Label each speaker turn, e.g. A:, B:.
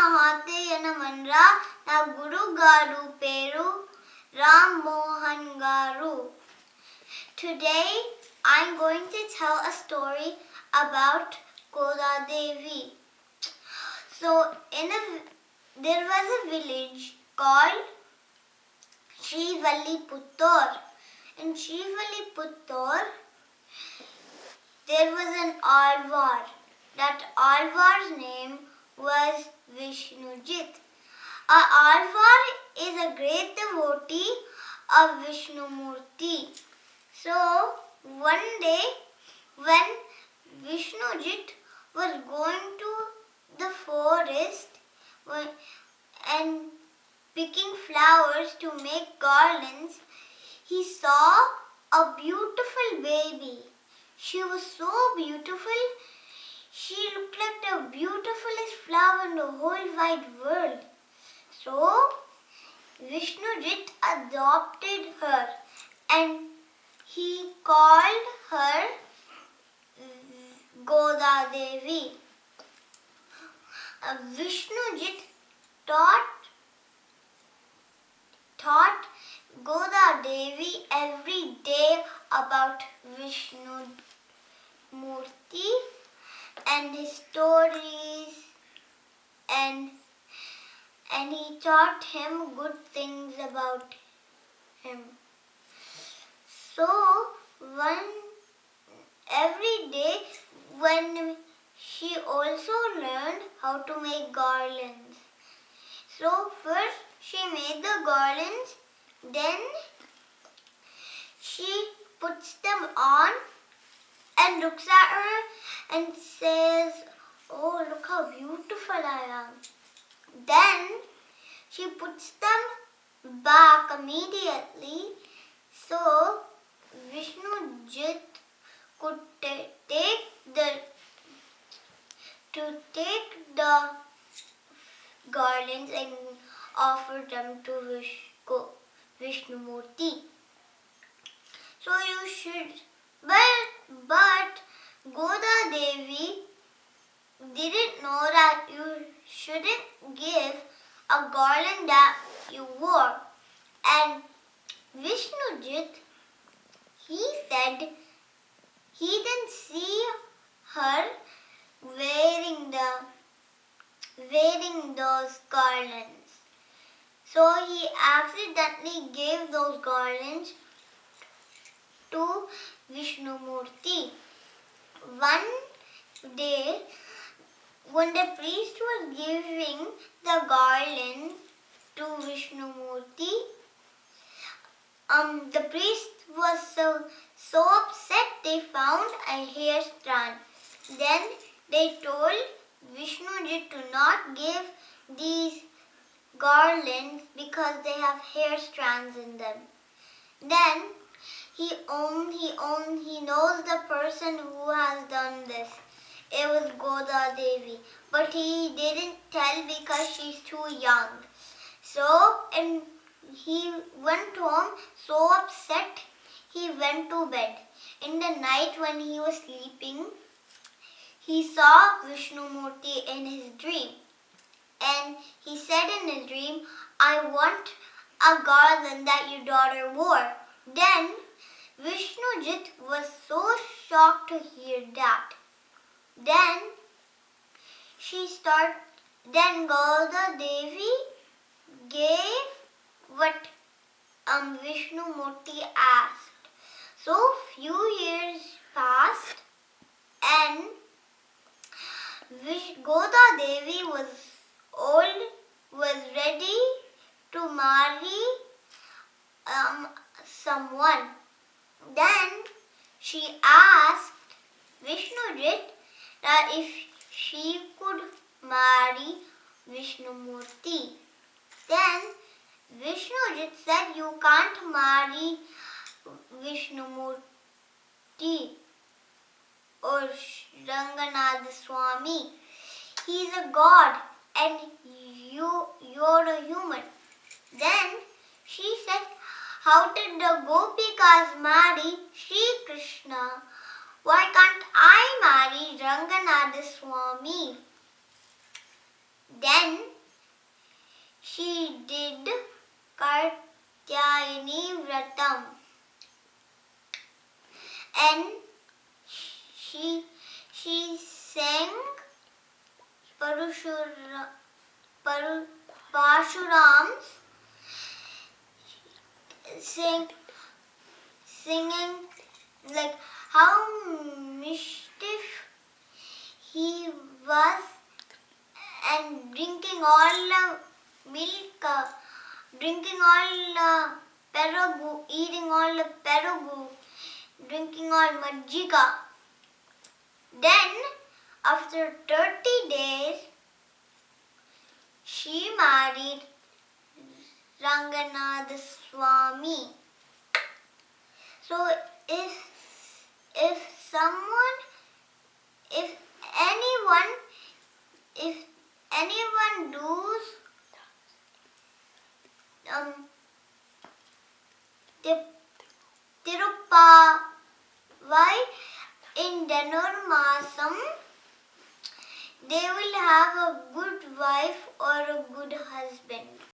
A: Mahatya Namanra na Guru Garu Peru Ram Mohan Garu. Today I'm going to tell a story about GodaDevi. So there was a village called Srivaliputtur. In Srivaliputtur there was an Alvar. That Alvar's name was Vishnujit. Alvar is a great devotee of Vishnumurti. So one day when Vishnujit was going to the forest and picking flowers to make garlands, he saw a beautiful baby. She was so beautiful. She looked like the beautifulest flower in the whole wide world. So Vishnujit adopted her and he called her GodaDevi. Vishnujit taught GodaDevi every day about Vishnu Murti and his stories, and he taught him good things about him. So every day when she also learned how to make garlands. So first she made the garlands, then she puts them on and looks at her and says, "Oh, look how beautiful I am." Then she puts them back immediately so Vishnujit could take the garlands and offer them to Vishnumurti. So you should, but GodaDevi didn't know that you shouldn't give a garland that you wore. And Vishnujit, he said he didn't see her wearing those garlands. So he accidentally gave those garlands to Vishnumurti. One day, when the priest was giving the garland to Vishnumurti, the priest was so upset they found a hair strand. Then they told Vishnujit to not give these garlands because they have hair strands in them. Then he knows the person who has done this. It was GodaDevi, but he didn't tell because she's too young. So, and he went home so upset, he went to bed. In the night when he was sleeping, he saw Vishnumurti in his dream. And he said in his dream, "I want a garland that your daughter wore." Then Vishnujit was so shocked to hear that. Then GodaDevi gave what Vishnumurti asked. So few years passed and GodaDevi was ready to marry someone. Then she asked Vishnujit that if she could marry Vishnumurti. Then Vishnujit said, "You can't marry Vishnumurti or Ranganatha Swami. He's a god and you're a human." Then she said, "How did the Gopikas marry Sri Krishna? Why can't I marry Ranganatha Swami?" Then she did Katyayani Vratam, and she sang Parshuram's singing like how mischief he was and drinking all the milk, drinking all the perugu, eating all the perugu, drinking all majjiga. Then, after 30 days, she married Ranganatha Swami. So, if someone, if anyone does Tirupavai in Dhanurmasam, they will have a good wife or a good husband.